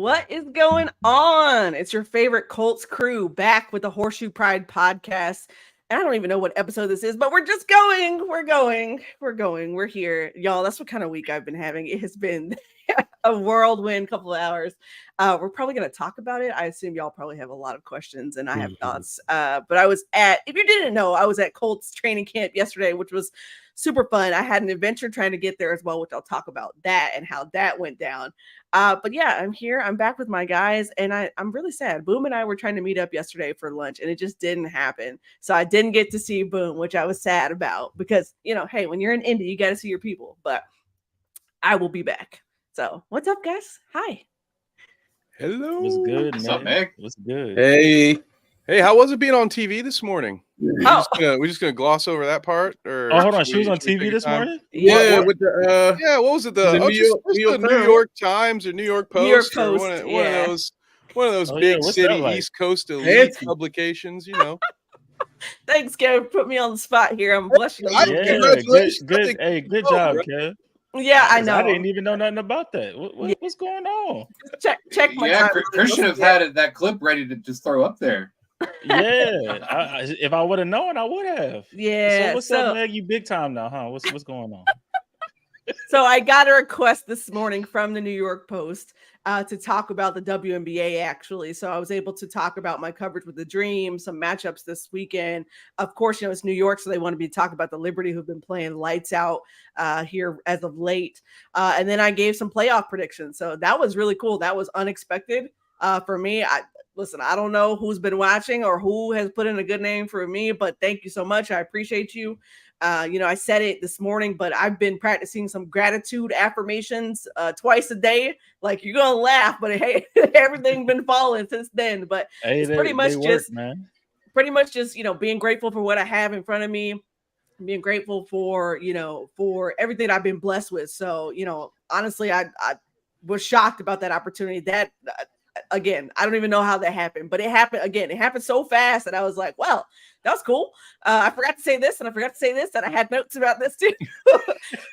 What is going on? It's your favorite Colts crew back with the Horseshoe Pride podcast. And I don't even know what episode this is, but we're just going. We're here. Y'all, that's what kind of week I've been having. It has been a whirlwind couple of hours. We're probably going to talk about it. I assume y'all probably have a lot of questions and I have thoughts. But if you didn't know, I was at Colts training camp yesterday, which was super fun. I had an adventure trying to get there as well, which I'll talk about that and how that went down. But yeah, I'm here. I'm back with my guys, and I'm really sad. Boom and I were trying to meet up yesterday for lunch, and it just didn't happen. So I didn't get to see Boom, which I was sad about because, hey, when you're in Indy, you got to see your people. But I will be back. So what's up, guys? Hi. Hello. What's good, What's man? up, Meg? What's good? Hey, how was it being on TV this morning? We're just gonna gloss over that part, or Oh, hold on. She was on TV this morning? Yeah, with the what was it? The New York Times or New York Post? New York or Post, one of those Oh, big yeah, what's city that like? East Coast elite Fancy. publications, Thanks, Kev. Put me on the spot here. I'm blushing. I- Yeah, congratulations. good. Hey, good job, Kev. Yeah, I know. I didn't even know nothing about that. What's going on? Check my yeah, time. Christian have had that clip ready to just throw up there. Yeah, if I would have known, I would have. Yeah. So what's up, Meg? You big time now, huh? What's going on? So I got a request this morning from the New York Post to talk about the WNBA, actually. So I was able to talk about my coverage with the Dream, some matchups this weekend. Of course, it's New York, so they want to be talking about the Liberty, who've been playing lights out here as of late. And then I gave some playoff predictions. So that was really cool. That was unexpected for me. Listen, I don't know who's been watching or who has put in a good name for me, but thank you so much. I appreciate you. I said it this morning, but I've been practicing some gratitude affirmations twice a day. Like, you're gonna laugh, but hey, everything's been falling since then. But Hey, it's pretty much just being grateful for what I have in front of me, being grateful for for everything I've been blessed with. So honestly, I was shocked about that opportunity. That again, I don't even know how that happened, but it happened again. It happened so fast that I was like, well, that was cool. I forgot to say this and I forgot to say this, and I had notes about this too.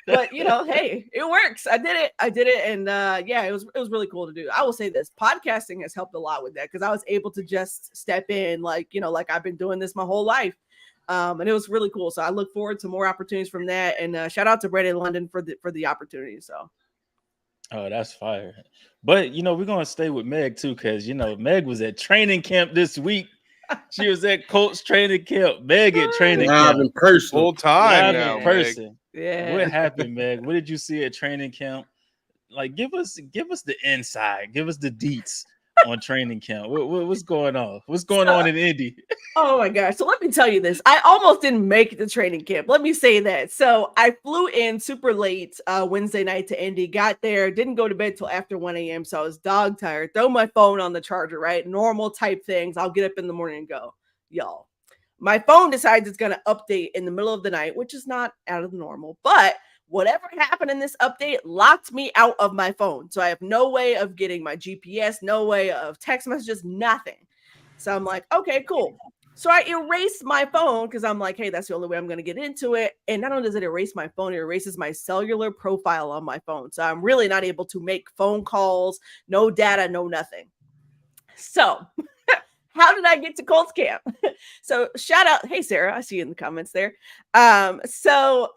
But hey, it works. I did it. And it was really cool to do. I will say this, podcasting has helped a lot with that, because I was able to just step in like I've been doing this my whole life. And it was really cool. So I look forward to more opportunities from that. And shout out to Brett in London for the opportunity. So Oh, that's fire. But we're gonna stay with Meg too, because Meg was at training camp this week. She was at Colts training camp. Meg at training camp in person. Full time live now, in person. yeah. What happened, Meg? What did you see at training camp? Like, give us the inside, give us the deets on training camp. What's going on? What's going on in Indy? Oh my gosh. So let me tell you this. I almost didn't make it to training camp. Let me say that. So I flew in super late Wednesday night to Indy, got there, didn't go to bed till after 1 a.m. So I was dog tired. Throw my phone on the charger, right? Normal type things. I'll get up in the morning and go, y'all. My phone decides it's going to update in the middle of the night, which is not out of the normal, but whatever happened in this update locked me out of my phone. So I have no way of getting my GPS, no way of text messages, nothing. So I'm like, okay, cool. So I erased my phone because I'm like, hey, that's the only way I'm going to get into it. And not only does it erase my phone, it erases my cellular profile on my phone. So I'm really not able to make phone calls, no data, no nothing. So how did I get to Colts camp? So shout out. Hey, Sarah, I see you in the comments there. So,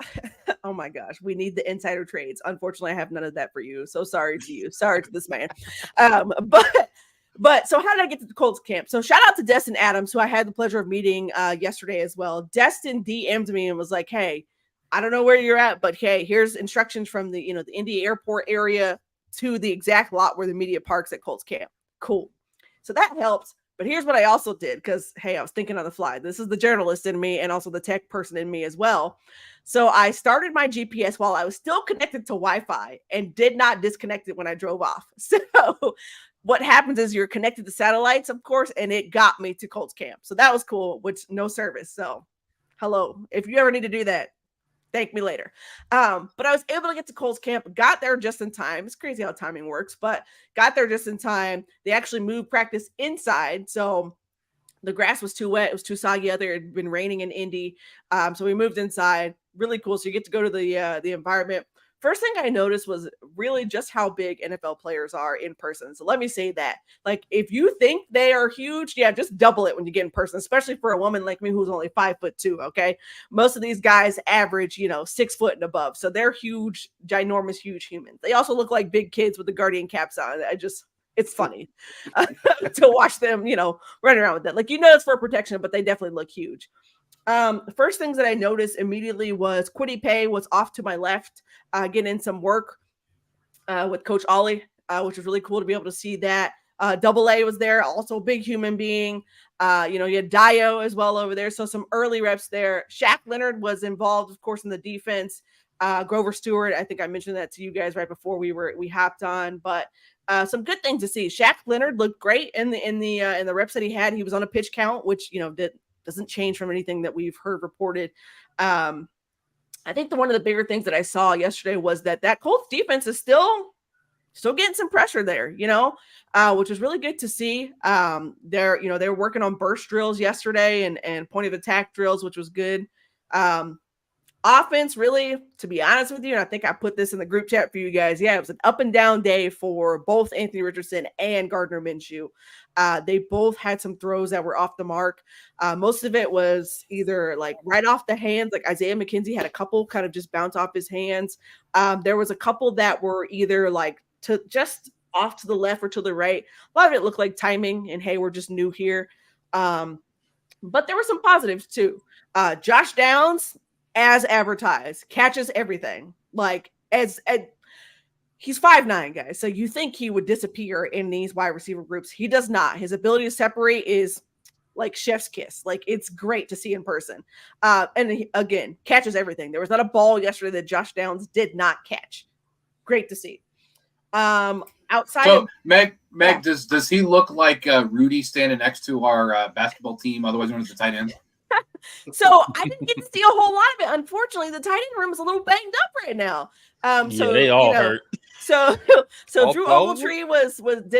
oh my gosh, we need the insider trades. Unfortunately, I have none of that for you. So sorry to you. Sorry to this man. But so how did I get to the Colts camp? So shout out to Destin Adams, who I had the pleasure of meeting yesterday as well. Destin DM'd me and was like, hey, I don't know where you're at, but hey, here's instructions from the Indy airport area to the exact lot where the media parks at Colts camp. Cool. So that helps. But here's what I also did, because, hey, I was thinking on the fly. This is the journalist in me and also the tech person in me as well. So I started my GPS while I was still connected to Wi-Fi and did not disconnect it when I drove off. So what happens is you're connected to satellites, of course, and it got me to Colts camp. So that was cool, which no service. So hello, if you ever need to do that, thank me later. But I was able to get to Colts camp, got there just in time. It's crazy how timing works, but got there just in time. They actually moved practice inside. So the grass was too wet. It was too soggy out there. It had been raining in Indy. So we moved inside. Really cool. So you get to go to the environment first thing I noticed was really just how big NFL players are in person. So let me say that. Like, if you think they are huge, yeah, just double it when you get in person, especially for a woman like me who's only 5'2". Okay. Most of these guys average, 6 foot and above. So they're huge, ginormous, huge humans. They also look like big kids with the Guardian caps on. It's funny to watch them, run around with that. Like, it's for protection, but they definitely look huge. The first things that I noticed immediately was Kwity Paye was off to my left, getting in some work with Coach Ollie, which was really cool to be able to see that. Double A was there, also a big human being. You had Dio as well over there, so some early reps there. Shaq Leonard was involved, of course, in the defense. Grover Stewart, I think I mentioned that to you guys right before we hopped on, but some good things to see. Shaq Leonard looked great in the reps that he had. He was on a pitch count, which doesn't change from anything that we've heard reported. I think one of the bigger things that I saw yesterday was that Colts defense is still getting some pressure there, which was really good to see. They're working on burst drills yesterday and point of attack drills, which was good. Offense, really, to be honest with you, and I think I put this in the group chat for you guys. Yeah, it was an up and down day for both Anthony Richardson and Gardner Minshew. They both had some throws that were off the mark. Most of it was either like right off the hands, like Isaiah McKenzie had a couple kind of just bounce off his hands. There was a couple that were either like to just off to the left or to the right. A lot of it looked like timing and, hey, we're just new here. But there were some positives too. Josh Downs, as advertised, catches everything. Like as he's 5'9", guys. So you think he would disappear in these wide receiver groups. He does not. His ability to separate is like chef's kiss. Like, it's great to see in person. And he, again, catches everything. There was not a ball yesterday that Josh Downs did not catch. Great to see. Outside so of Meg, does he look like Rudy standing next to our basketball team, otherwise known as the tight end? So I didn't get to see a whole lot of it. Unfortunately, the tight end room is a little banged up right now. So they all hurt. So All Drew 12 of them? Ogletree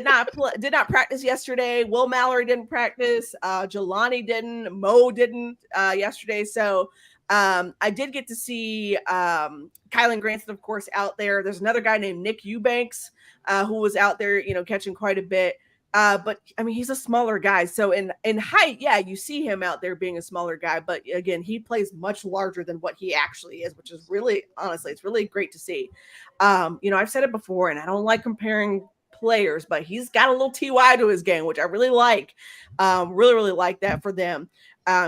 did not practice yesterday. Will Mallory didn't practice. Jelani didn't. Mo didn't yesterday. So I did get to see Kylan Granson, of course, out there. There's another guy named Nick Eubanks who was out there, catching quite a bit. But I mean, he's a smaller guy. So in height, yeah, you see him out there being a smaller guy. But again, he plays much larger than what he actually is, which is really, honestly, it's really great to see. I've said it before, and I don't like comparing players, but he's got a little TY to his game, which I really like. Really, really like that for them.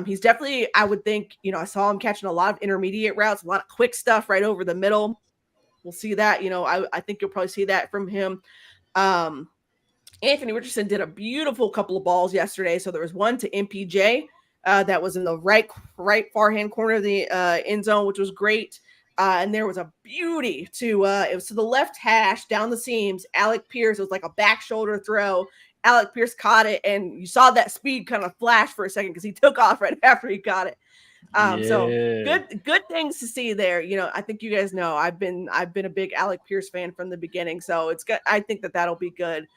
He's definitely, I would think, I saw him catching a lot of intermediate routes, a lot of quick stuff right over the middle. We'll see that. I think you'll probably see that from him. Anthony Richardson did a beautiful couple of balls yesterday. So there was one to MPJ that was in the right far hand corner of the end zone, which was great. And there was a beauty to it was to the left hash down the seams. Alec Pierce, it was like a back shoulder throw. Alec Pierce caught it, and you saw that speed kind of flash for a second because he took off right after he got it. So good things to see there. I think you guys know I've been a big Alec Pierce fan from the beginning. So it's good. I think that'll be good.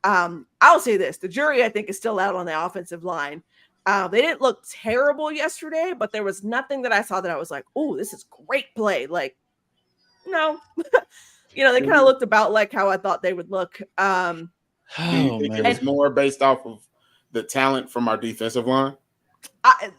I'll say this: the jury, I think, is still out on the offensive line. They didn't look terrible yesterday, but there was nothing that I saw that I was like, "Oh, this is great play." Like, no, they kind of looked about like how I thought they would look. Do you think it was more based off of the talent from our defensive line?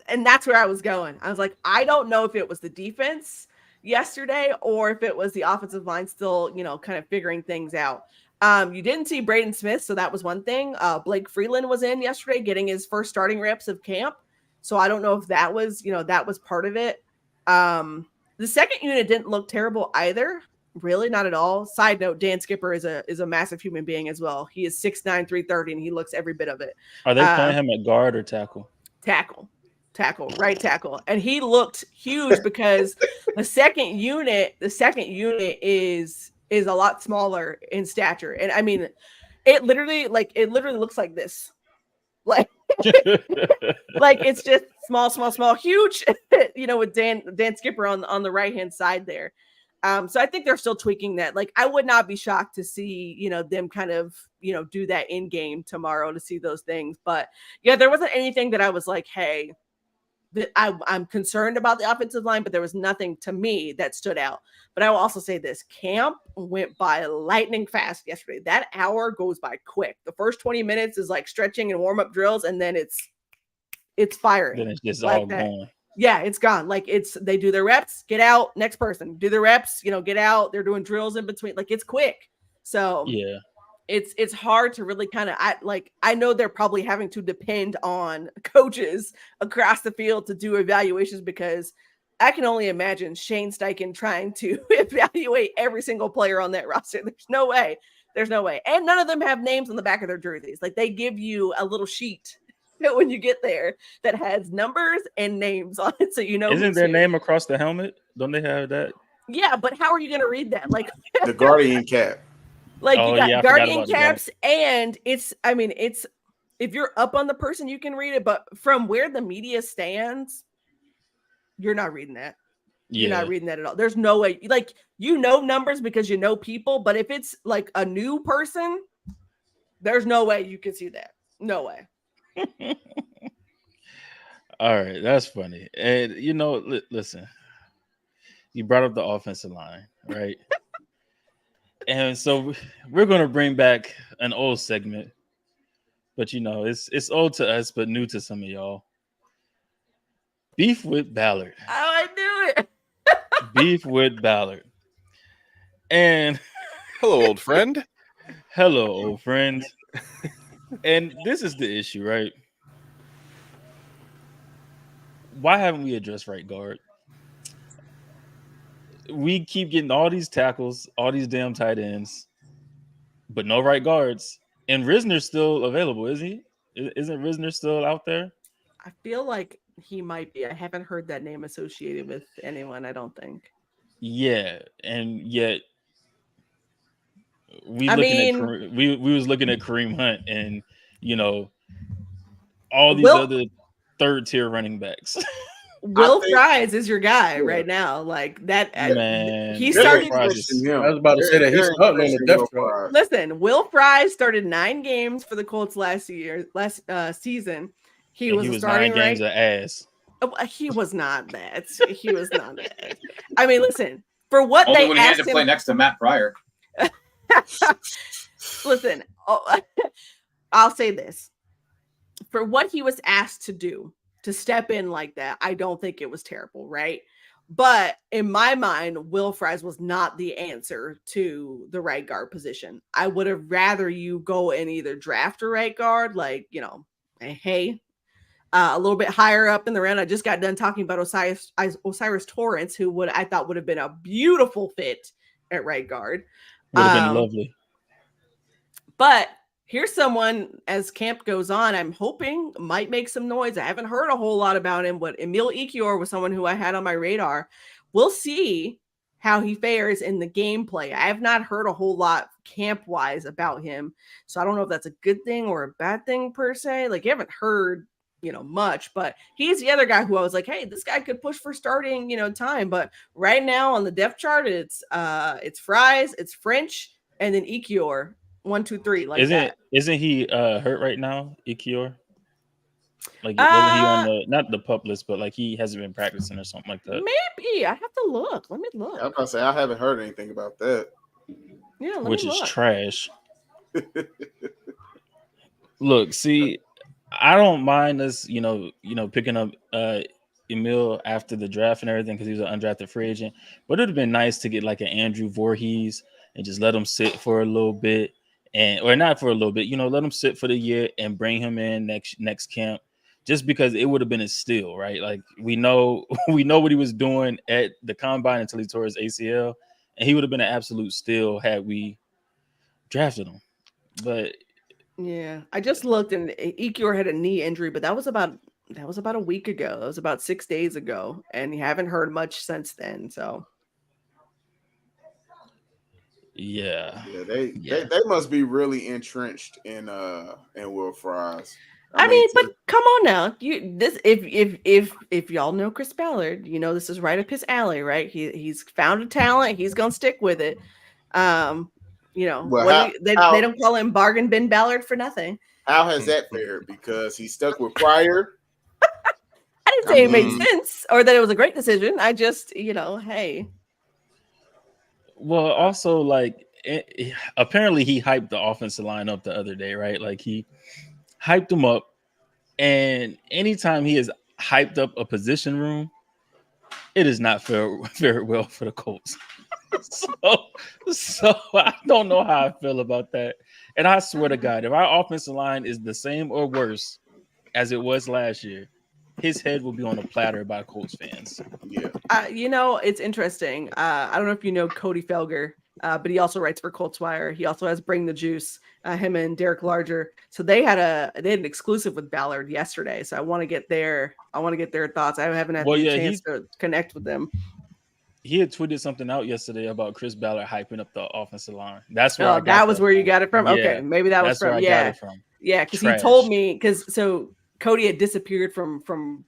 And that's where I was going. I was like, I don't know if it was the defense yesterday or if it was the offensive line still, kind of figuring things out. You didn't see Braden Smith, so that was one thing. Blake Freeland was in yesterday getting his first starting reps of camp. So I don't know if that was, that was part of it. The second unit didn't look terrible either. Really, not at all. Side note, Dan Skipper is a massive human being as well. He is 6'9", 330, and he looks every bit of it. Are they playing him at guard or tackle? Right tackle. And he looked huge because the second unit is a lot smaller in stature. And I mean, it literally looks like this. Like like it's just small, huge, with Dan Skipper on the right-hand side there. So I think they're still tweaking that. Like, I would not be shocked to see, them kind of, do that in game tomorrow to see those things. But yeah, there wasn't anything that I was like, hey, I'm concerned about the offensive line, but there was nothing to me that stood out. But I will also say this: camp went by lightning fast yesterday. That hour goes by quick. The first 20 minutes is like stretching and warm up drills, and then it's firing. Then it's just like all that. going. Yeah, it's gone. Like they do their reps, get out, next person. Do their reps, get out. They're doing drills in between. Like it's quick. So yeah, it's hard to really kind of I know they're probably having to depend on coaches across the field to do evaluations, because I can only imagine Shane Steichen trying to evaluate every single player on that roster. There's no way. And none of them have names on the back of their jerseys. Like they give you a little sheet when you get there that has numbers and names on it, so isn't their name across the helmet? Don't they have that? Yeah, but how are you going to read that? Like the Guardian cap. Like you got Guardian caps, and it's if you're up on the person, you can read it, but from where the media stands, you're not reading that. You're not reading that at all. There's no way. Like numbers because you know people, but if it's like a new person, there's no way you can see that. No way. All right, that's funny. And listen, you brought up the offensive line, right? And so we're going to bring back an old segment, but it's old to us, but new to some of y'all. Beef with Ballard. Oh, I knew it. Beef with Ballard. And hello, old friend. Hello, old friend. And this is the issue, right? Why haven't we addressed right guard? We keep getting all these tackles, all these damn tight ends, but no right guards. And Risner's still available, is he? Isn't Risner still out there? I feel like he might be. I haven't heard that name associated with anyone, I don't think. Yeah, and yet we was looking at Kareem Hunt and all these other third tier running backs. Will Fries is your guy right now. Like that, man. He started. I was about to say that he's starting on the depth chart. Listen, Will Fries started 9 games for the Colts last season. He was starting 9 games of ass. He was not that. He was not that. I mean, listen, for what only they when he had asked to play next to Matt Pryor. Listen, I'll say this: for what he was asked to do, to step in like that, I don't think it was terrible, right? But in my mind, Will Fries was not the answer to the right guard position. I would have rather you go and either draft a right guard, like, a little bit higher up in the round. I just got done talking about Osiris Torrance, who I thought would have been a beautiful fit at right guard. Would have been lovely. But here's someone, as camp goes on, I'm hoping might make some noise. I haven't heard a whole lot about him, but Emil Ekiyor was someone who I had on my radar. We'll see how he fares in the gameplay. I have not heard a whole lot camp-wise about him, so I don't know if that's a good thing or a bad thing per se. Like, you haven't heard, much, but he's the other guy who I was like, hey, this guy could push for starting, time. But right now on the depth chart, it's Fries, it's French, and then Ekiyor. 1, 2, 3. Like isn't he hurt right now, Ekiyor? Like wasn't he on not the pup list, but like he hasn't been practicing or something like that? Maybe I have to look. Let me look. I was gonna say I haven't heard anything about that. Yeah, which is trash. Look, see, I don't mind us, picking up Emil after the draft and everything because he was an undrafted free agent. But it would have been nice to get like an Andrew Voorhees and just let him sit for a little bit. Or not for a little bit, let him sit for the year and bring him in next camp, just because it would have been a steal, right? Like we know what he was doing at the combine until he tore his ACL, and he would have been an absolute steal had we drafted him. But yeah, I just looked, and Ekiyor had a knee injury, but that was about a week ago. That was about 6 days ago, and you haven't heard much since then. So. Yeah, they must be really entrenched in Will Fries. I mean, but come on now, if y'all know Chris Ballard, this is right up his alley, right? He's found a talent, he's gonna stick with it. They don't call him Bargain Bin Ballard for nothing. How has that fared? Because he stuck with Pryor. I didn't say it made sense or that it was a great decision. I just, hey. Well, also like apparently he hyped the offensive line up the other day, right? Like he hyped them up, and anytime he has hyped up a position room, it is not very well for the Colts. So I don't know how I feel about that. And I swear to God, if our offensive line is the same or worse as it was last year, his head will be on a platter by Colts fans. Yeah. It's interesting. I don't know if you know Cody Felger, but he also writes for Colts Wire. He also has Bring the Juice, him and Derek Larger. So they had an exclusive with Ballard yesterday. So I want to get their thoughts. I haven't had the chance to connect with them. He had tweeted something out yesterday about Chris Ballard hyping up the offensive line. That's where that was where you got it from. Yeah, okay, maybe that was from. Where I got it from. Yeah, because he told me so Cody had disappeared from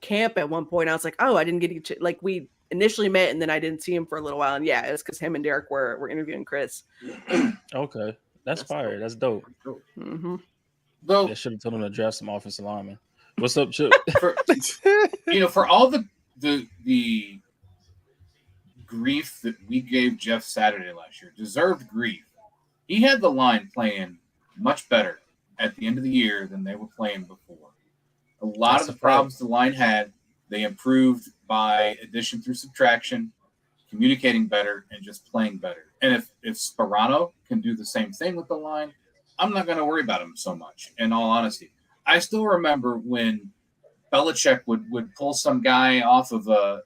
camp at one point. I was like, oh, I didn't get like we initially met and then I didn't see him for a little while. And yeah, it's because him and Derek were interviewing Chris. Okay, that's fire. That's dope. Mm-hmm. Though they should have told him to draft some offensive linemen. What's up, Chip? For all the grief that we gave Jeff Saturday last year, deserved grief. He had the line playing much better at the end of the year than they were playing before. A lot of the problems the line had, they improved by addition through subtraction, communicating better, and just playing better. And if Sperano can do the same thing with the line, I'm not going to worry about him so much, in all honesty. I still remember when Belichick would pull some guy off of a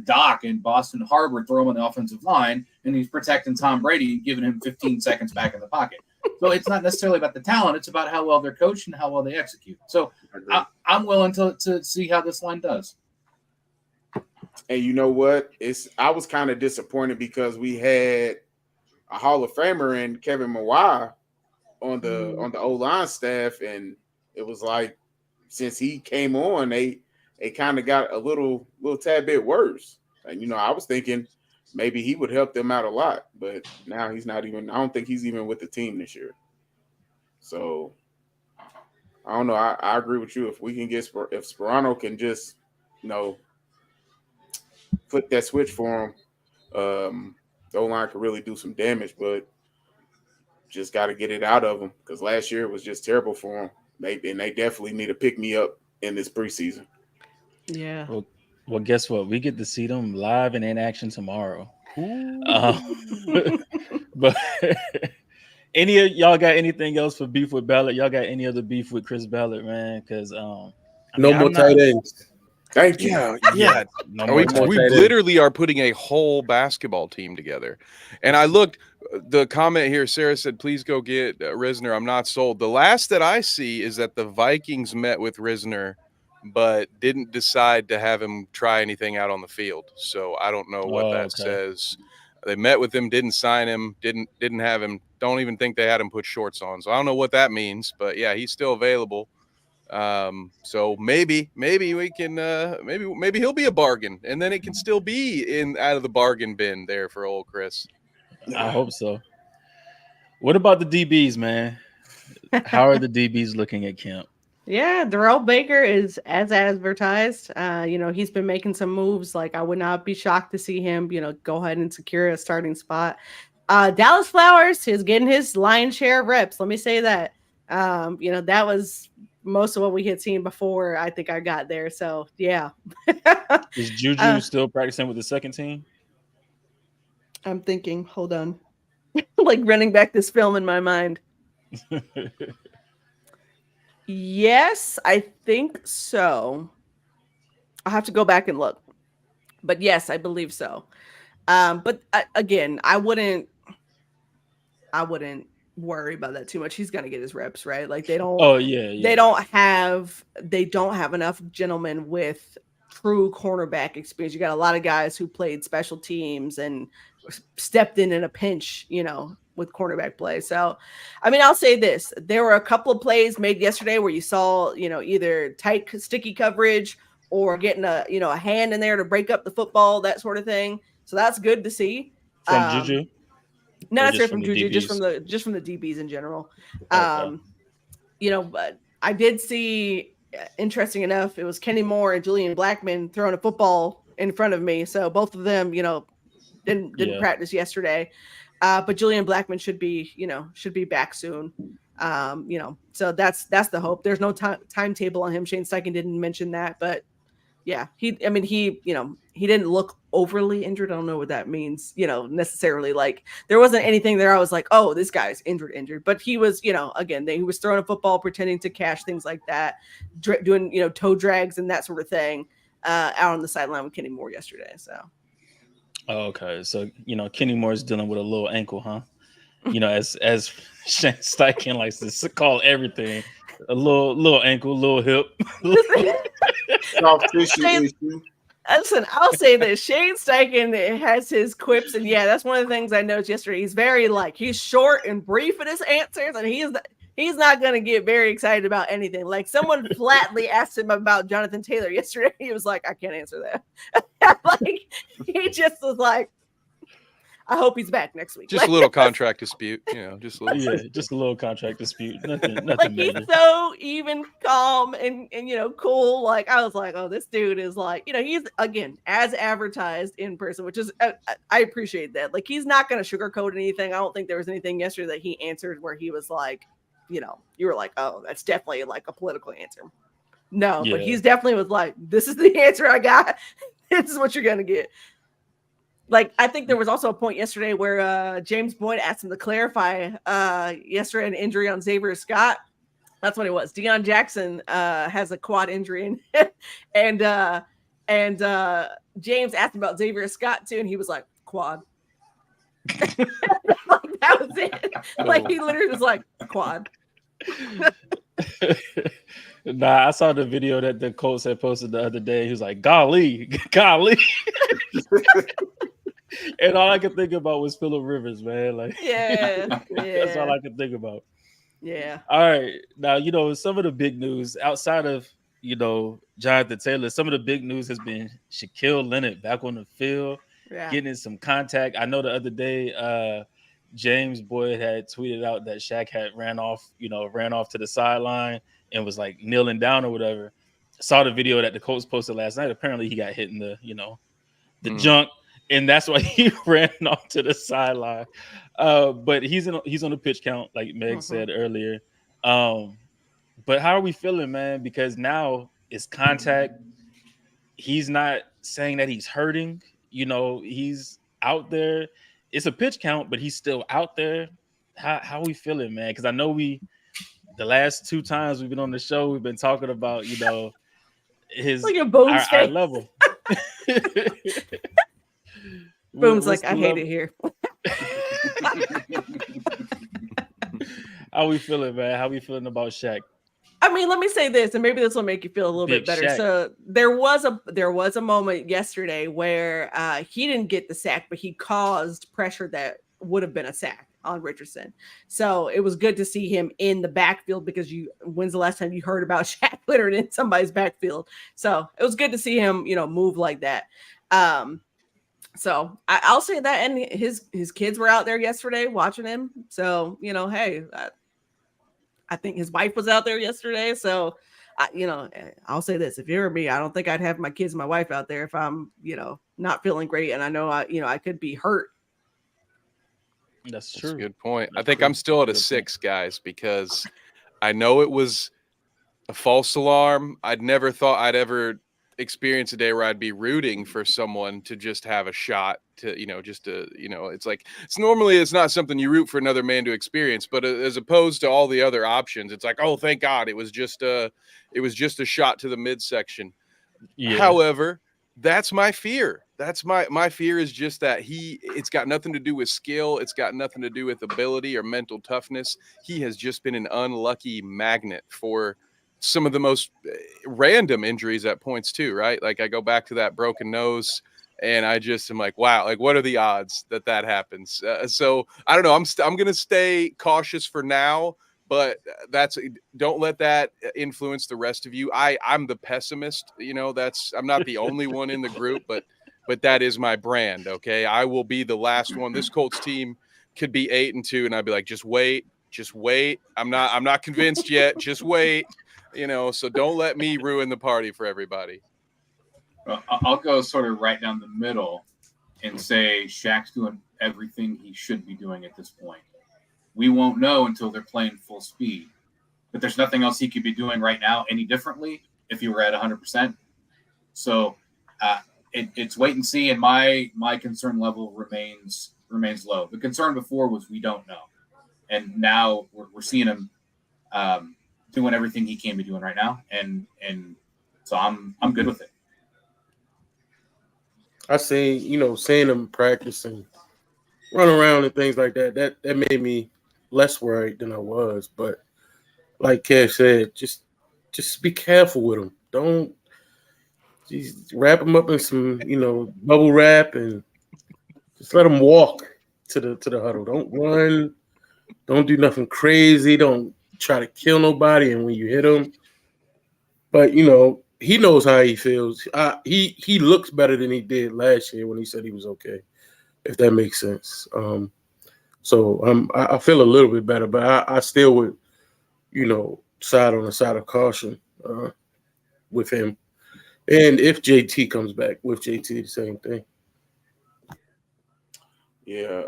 dock in Boston Harbor, throw him on the offensive line, and he's protecting Tom Brady, giving him 15 seconds back in the pocket. So it's not necessarily about the talent. It's about how well they're coached and how well they execute. So I'm willing to see how this line does. And you know what? I was kind of disappointed because we had a Hall of Famer in Kevin Mawai on the O-line staff, and it was like since he came on, they kind of got a little tad bit worse. And I was thinking maybe he would help them out a lot, but now he's not even. I don't think he's even with the team this year. So I don't know. I agree with you. If we can get if Sperano can just flip that switch for him, the O-line could really do some damage. But just got to get it out of him because last year it was just terrible for him. They definitely need to pick me up in this preseason. Yeah. Well, guess what? We get to see them live and in action tomorrow. But any of y'all got anything else for beef with Ballard? Y'all got any other beef with Chris Ballard, man? Because no more tight ends. Thank you. Yeah. No we literally are putting a whole basketball team together. And I looked, the comment here, Sarah said, please go get Risner. I'm not sold. The last that I see is that the Vikings met with Risner, but didn't decide to have him try anything out on the field. So I don't know what that says. They met with him, didn't sign him, didn't have him. Don't even think they had him put shorts on. So I don't know what that means, but yeah, he's still available. So maybe we can maybe he'll be a bargain, and then it can still be out of the bargain bin there for old Chris. I hope so. What about the DBs, man? How are the DBs looking at camp? Yeah, Darrell Baker is as advertised. He's been making some moves. Like I would not be shocked to see him, go ahead and secure a starting spot. Dallas Flowers is getting his lion's share of reps. Let me say that. That was most of what we had seen before I think I got there. So yeah. Is Juju still practicing with the second team? I'm thinking, hold on. Like running back this film in my mind. Yes, I think so. I'll have to go back and look. But yes, I believe so. But again, I wouldn't worry about that too much. He's gonna get his reps, right? Like they don't. Oh yeah. They don't have enough gentlemen with true cornerback experience. You got a lot of guys who played special teams and stepped in a pinch, with cornerback play. So, I mean, I'll say this: there were a couple of plays made yesterday where you saw, either tight, sticky coverage or getting a hand in there to break up the football, that sort of thing. So that's good to see. From Juju. Not necessarily from Juju, just from the DBs in general. Okay. But I did see interesting enough, it was Kenny Moore and Julian Blackmon throwing a football in front of me. So both of them, didn't practice yesterday. But Julian Blackmon should be back soon. So that's the hope. There's no timetable on him. Shane Steichen didn't mention that, but yeah, he didn't look overly injured. I don't know what that means, necessarily. Like there wasn't anything there I was like, oh, this guy's injured. But he was, again, he was throwing a football, pretending to catch, things like that, doing, toe drags and that sort of thing out on the sideline with Kenny Moore yesterday. So. Okay, so Kenny Moore's dealing with a little ankle, huh? As Shane Steichen likes to call everything, a little ankle, little hip. Soft tissue issue. Listen, I'll say this: Shane Steichen has his quips, and yeah, that's one of the things I noticed yesterday. He's very he's short and brief in his answers, and he's not going to get very excited about anything. Like someone flatly asked him about Jonathan Taylor yesterday. He was like, I can't answer that. He just was like, I hope he's back next week. Just a little contract dispute, just a little. Yeah, just a little contract dispute. Nothing he's major. so even, calm, and cool. Like I was like, oh, this dude is he's again as advertised in person, which is I appreciate that. Like he's not going to sugarcoat anything. I don't think there was anything yesterday that he answered where he was like, you were like, oh, that's definitely like a political answer. No, but he's definitely was like, this is the answer I got. This is what you're going to get. Like, I think there was also a point yesterday where James Boyd asked him to clarify yesterday an injury on Xavier Scott. That's what it was. Deion Jackson has a quad injury, and James asked him about Xavier Scott too, and he was like, quad. That was it. Like he literally was like, quad. Nah, I saw the video that the Colts had posted the other day. He was like, golly. And all I could think about was Phillip Rivers, man. Like, yeah. That's all I could think about. Yeah. All right. Now, some of the big news outside of, Jonathan Taylor, some of the big news has been Shaquille Leonard back on the field, getting in some contact. I know the other day, James Boyd had tweeted out that Shaq had ran off to the sideline and was like kneeling down or whatever. Saw the video that the Colts posted last night. Apparently he got hit in the junk. And that's why he ran off to the sideline. But he's on the pitch count, like Meg said earlier. But how are we feeling, man? Because now it's contact. He's not saying that he's hurting. He's out there. It's a pitch count, but he's still out there. How are we feeling, man? Because I know the last 2 times we've been on the show, we've been talking about, his our level. Boom's like, I hate it here. How we feeling, man? How we feeling about Shaq? I mean, let me say this, and maybe this will make you feel a little bit better. Shaq. So there was a moment yesterday where he didn't get the sack, but he caused pressure that would have been a sack on Richardson. So it was good to see him in the backfield because when's the last time you heard about Shaq Leonard in somebody's backfield? So it was good to see him, move like that. So I'll say that, and his kids were out there yesterday watching him. So, hey, I think his wife was out there yesterday. So, I'll say this: if you were me, I don't think I'd have my kids and my wife out there if I'm, not feeling great, and I know I could be hurt. That's true. That's a good point. I think I'm still at a 6, guys, because I know it was a false alarm. I'd never thought I'd ever experience a day where I'd be rooting for someone to just have a shot to, it's like, it's not something you root for another man to experience, but as opposed to all the other options, it's like, oh, thank God it was just a shot to the midsection. Yeah. However, that's my fear. That's my fear is just that it's got nothing to do with skill. It's got nothing to do with ability or mental toughness. He has just been an unlucky magnet for some of the most random injuries at points too, right? Like I go back to that broken nose and I just am like, wow, like what are the odds that happens? So I don't know. I'm going to stay cautious for now, but don't let that influence the rest of you. I'm the pessimist, I'm not the only one in the group, but that is my brand. Okay. I will be the last one. This Colts team could be 8-2 and I'd be like, just wait. I'm not convinced yet. Just wait. So don't let me ruin the party for everybody. I'll go sort of right down the middle and say Shaq's doing everything he should be doing at this point. We won't know until they're playing full speed. But there's nothing else he could be doing right now any differently if he were at 100%. So it's wait and see, and my concern level remains low. The concern before was we don't know, and now we're seeing him doing everything he can be doing right now, and so I'm good with it. I say, seeing him practice and run around and things like that, that made me less worried than I was. But like Kev said, just be careful with him. Don't just wrap him up in some, bubble wrap and just let him walk to the huddle. Don't run. Don't do nothing crazy. Don't try to kill nobody. And when you hit him, but he knows how he feels. He looks better than he did last year when he said he was okay, if that makes sense. So I feel a little bit better, but I still would, side on the side of caution with him. And if JT comes back, with JT, the same thing. Yeah,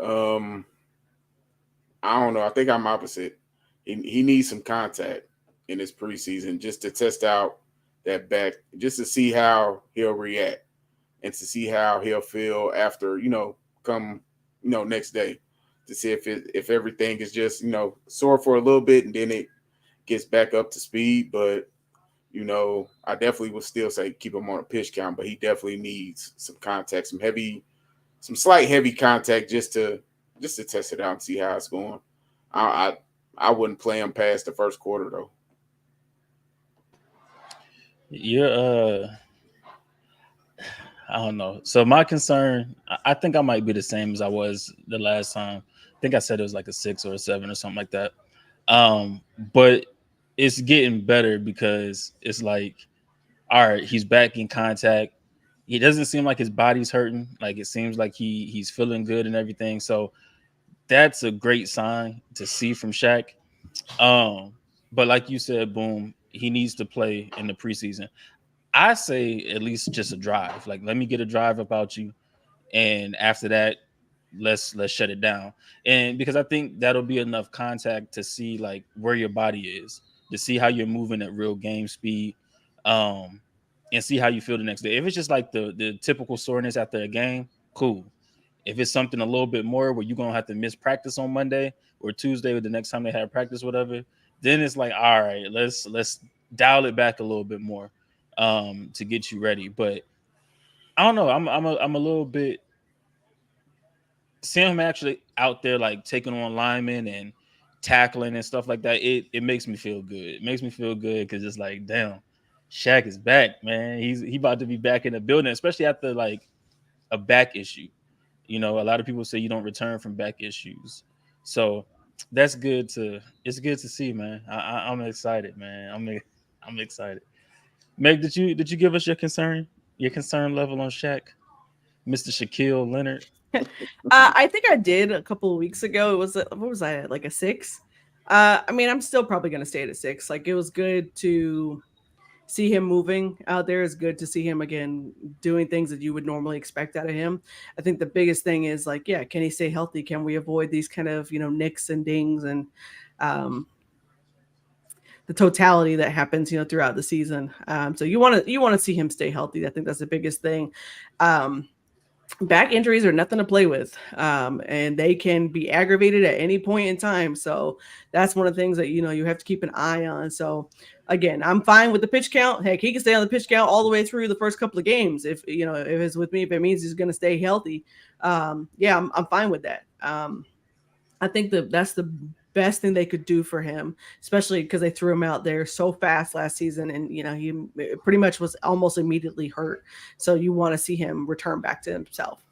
I don't know. I think I'm opposite. He needs some contact in his preseason just to test out that back, just to see how he'll react and to see how he'll feel after, come, next day, to see if everything is just, sore for a little bit and then it gets back up to speed. But, I definitely would still say keep him on a pitch count, but he definitely needs some contact, some slight heavy contact just to test it out and see how it's going. I wouldn't play him past the first quarter though. I don't know. So my concern, I think I might be the same as I was the last time. I think I said it was like a 6 or a 7 or something like that. But it's getting better because it's like, all right, he's back in contact. He doesn't seem like his body's hurting. Like it seems like he's feeling good and everything. So that's a great sign to see from Shaq. But like you said, Boom, he needs to play in the preseason. I say at least just a drive. Like, let me get a drive about you, and after that, let's shut it down. And because I think that'll be enough contact to see like where your body is, to see how you're moving at real game speed, and see how you feel the next day. If it's just like the typical soreness after a game, cool. If it's something a little bit more where you're gonna have to miss practice on Monday or Tuesday or the next time they have practice, whatever, then it's like, all right, let's dial it back a little bit more to get you ready. But I don't know. I'm a little bit seeing him actually out there like taking on linemen and tackling and stuff like that. It makes me feel good. It makes me feel good because it's like, damn, Shaq is back, man. He about to be back in the building, especially after like a back issue. A lot of people say you don't return from back issues, so it's good to see, man. I'm excited, man. I'm excited. Meg, did you give us your concern level on Shaq, Mr. Shaquille Leonard? I think I did a couple of weeks ago. It was what was I at, like a 6? I mean, I'm still probably gonna stay at a 6. Like, it was good to see him moving out there. It's good to see him again doing things that you would normally expect out of him. I think the biggest thing is like, yeah, can he stay healthy? Can we avoid these kind of nicks and dings and the totality that happens throughout the season? So you want to see him stay healthy. I think that's the biggest thing. Back injuries are nothing to play with, and they can be aggravated at any point in time. So that's one of the things that you have to keep an eye on. So again, I'm fine with the pitch count. Heck, he can stay on the pitch count all the way through the first couple of games if it's with me. If it means he's going to stay healthy, yeah, I'm fine with that. I think that's the best thing they could do for him, especially because they threw him out there so fast last season, and he pretty much was almost immediately hurt. So you want to see him return back to himself.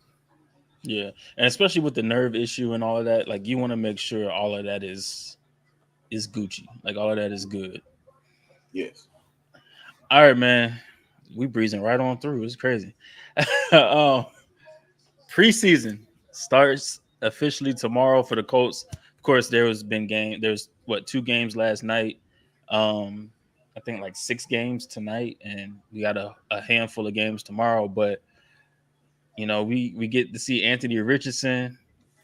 Yeah, and especially with the nerve issue and all of that, like you want to make sure all of that is Gucci, like all of that is good. Yes. All right, man, we breezing right on through. It's crazy. Preseason starts officially tomorrow for the Colts. Of course, there's 2 games last night. I think like 6 games tonight, and we got a handful of games tomorrow. But we get to see Anthony Richardson.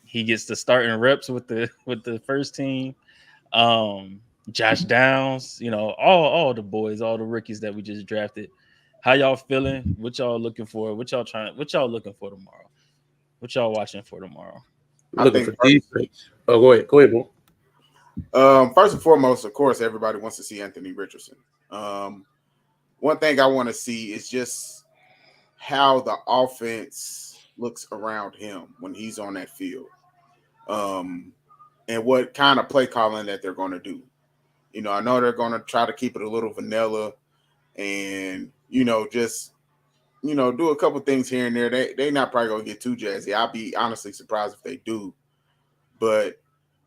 He gets the starting reps with the first team. Josh Downs, all the boys, all the rookies that we just drafted. How y'all feeling? What y'all looking for? What y'all looking for tomorrow? What y'all watching for tomorrow? Looking for defense. Oh, go ahead, boy. First and foremost, of course, everybody wants to see Anthony Richardson. One thing I want to see is just how the offense looks around him when he's on that field, and what kind of play calling that they're going to do. I know they're going to try to keep it a little vanilla, and just do a couple things here and there. They not probably going to get too jazzy. I'll be honestly surprised if they do, but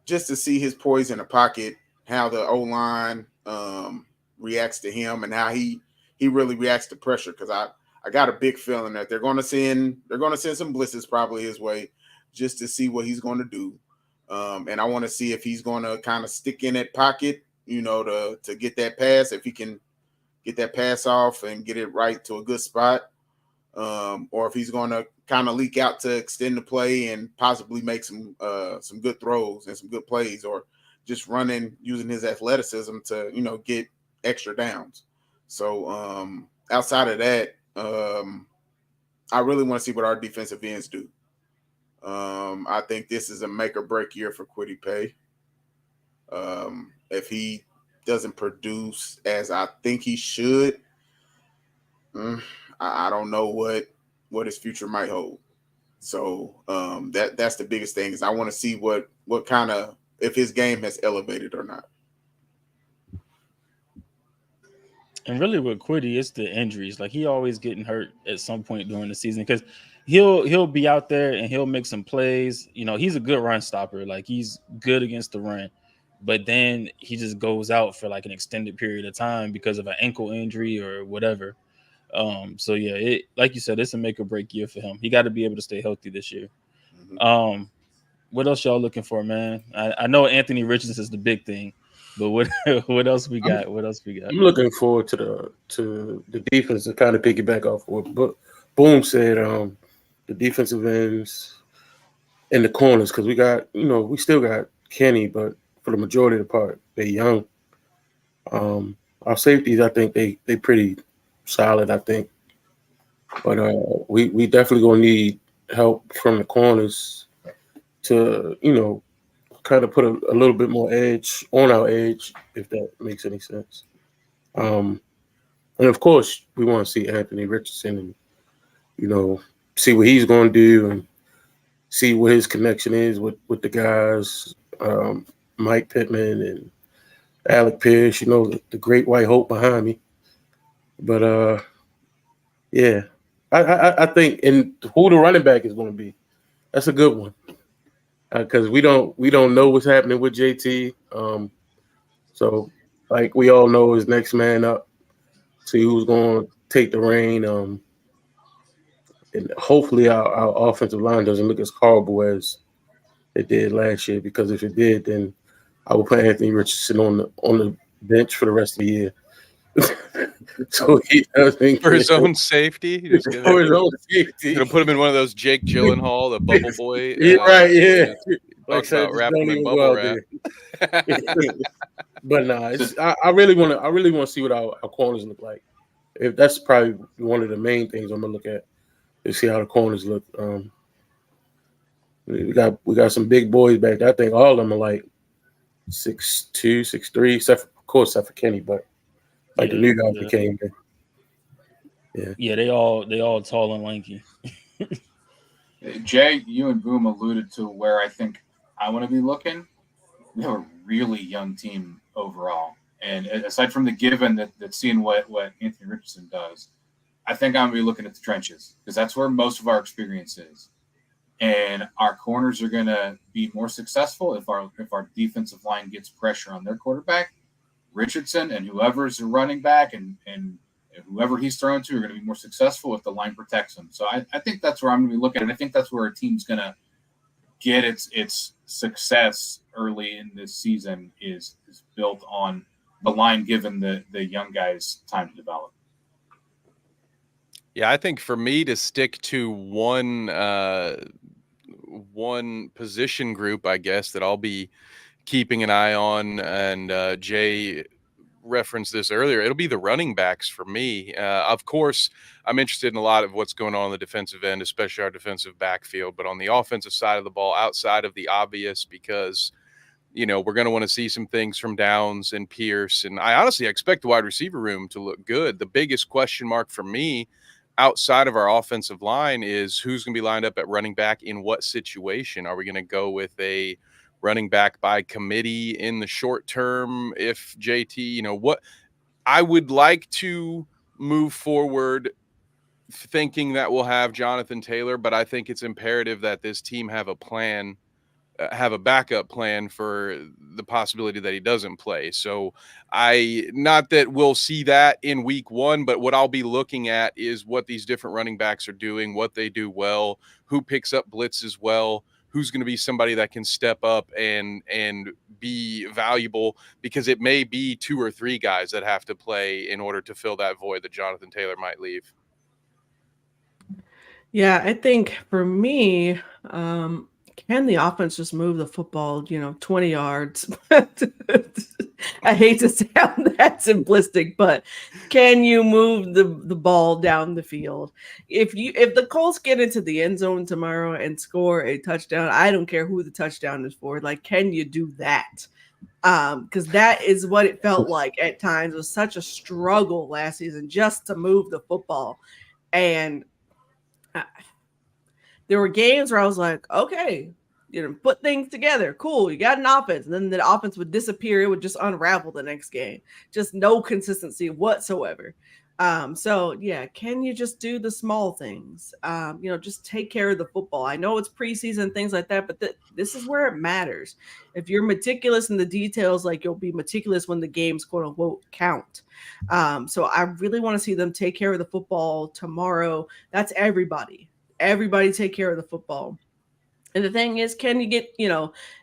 just to see his poise in the pocket, how the O-line reacts to him, and how he really reacts to pressure. Because I got a big feeling that they're going to send some blitzes probably his way, just to see what he's going to do. And I want to see if he's going to kind of stick in that pocket, to get that pass, if he can get that pass off and get it right to a good spot, or if he's going to kind of leak out to extend the play and possibly make some good throws and some good plays, or just using his athleticism to get extra downs. So outside of that, I really want to see what our defensive ends do. I think this is a make or break year for Kwity Paye. If he doesn't produce as I think he should, I don't know what his future might hold. So that's the biggest thing, is I want to see what kind of, if his game has elevated or not. And really with Kwity, it's the injuries. Like, he always getting hurt at some point during the season, because he'll be out there and he'll make some plays. He's a good run stopper. Like, he's good against the run, but then he just goes out for like an extended period of time because of an ankle injury or whatever. So yeah, like you said, it's a make or break year for him. He got to be able to stay healthy this year. Mm-hmm. What else y'all looking for, man? I know Anthony Richardson is the big thing, but what else we got? I'm looking forward to the defense to kind of piggyback off what Boom said. The defensive ends and the corners, because we still got Kenny, but for the majority of the part, they're young. Our safeties, I think they pretty solid, I think, but we definitely gonna need help from the corners to kind of put a little bit more edge on our edge, if that makes any sense. And of course, we want to see Anthony Richardson and see what he's going to do and see what his connection is with the guys, Mike Pittman and Alec Pierce, the great white hope behind me. But yeah, I think, and who the running back is going to be, that's a good one, because we don't know what's happening with JT. So like we all know, his next man up. See who's going to take the reign. And hopefully our offensive line doesn't look as horrible as it did last year, because if it did, then I would put Anthony Richardson on the bench for the rest of the year. So he doesn't for his own safety. For his own safety. Gonna put him in one of those Jake Gyllenhaal, the bubble boy. Yeah, right, yeah. Talk about wrapping him in bubble wrap. But nah, I really want to see what our corners look like. If that's probably one of the main things I'm gonna look at, is see how the corners look. We got some big boys back there. I think all of them are like 6'2", 6'3", except for Kenny, but like the new guys became. Yeah, they all tall and lanky. Jay, you and Boom alluded to where I think I want to be looking. We have a really young team overall, and aside from the given that seeing what Anthony Richardson does, I think I'm going to be looking at the trenches, because that's where most of our experience is. And our corners are going to be more successful if our defensive line gets pressure on their quarterback. Richardson and whoever's the running back and whoever he's thrown to are going to be more successful if the line protects him. So I think that's where I'm going to be looking. And I think that's where our team's going to get its success early in this season is built on line given the young guys time to develop. Yeah, I think for me to stick to one position group, I guess, that I'll be keeping an eye on, and Jay referenced this earlier, it'll be the running backs for me. Of course, I'm interested in a lot of what's going on the defensive end, especially our defensive backfield, but on the offensive side of the ball, outside of the obvious, because we're going to want to see some things from Downs and Pierce, and I honestly expect the wide receiver room to look good. The biggest question mark for me outside of our offensive line is who's going to be lined up at running back in what situation. Are we going to go with a running back by committee in the short term? If JT, what I would like to move forward thinking that we'll have Jonathan Taylor, but I think it's imperative that this team have a plan, have a backup plan for the possibility that he doesn't play. So not that we'll see that in week 1, but what I'll be looking at is what these different running backs are doing, what they do well, who picks up blitzes well, who's going to be somebody that can step up and be valuable, because it may be 2 or 3 guys that have to play in order to fill that void that Jonathan Taylor might leave. Yeah, I think for me, can the offense just move the football, 20 yards? I hate to sound that simplistic, but can you move the ball down the field? If the Colts get into the end zone tomorrow and score a touchdown, I don't care who the touchdown is for. Like, can you do that? Because that is what it felt like at times. It was such a struggle last season just to move the football. And there were games where I was like, okay, put things together. Cool. You got an offense. And then the offense would disappear. It would just unravel the next game. Just no consistency whatsoever. So yeah, can you just do the small things? Just take care of the football. I know it's preseason, things like that, but this is where it matters. If you're meticulous in the details, like you'll be meticulous when the games quote unquote count. So I really want to see them take care of the football tomorrow. That's everybody. Everybody take care of the football. And the thing is, can you get,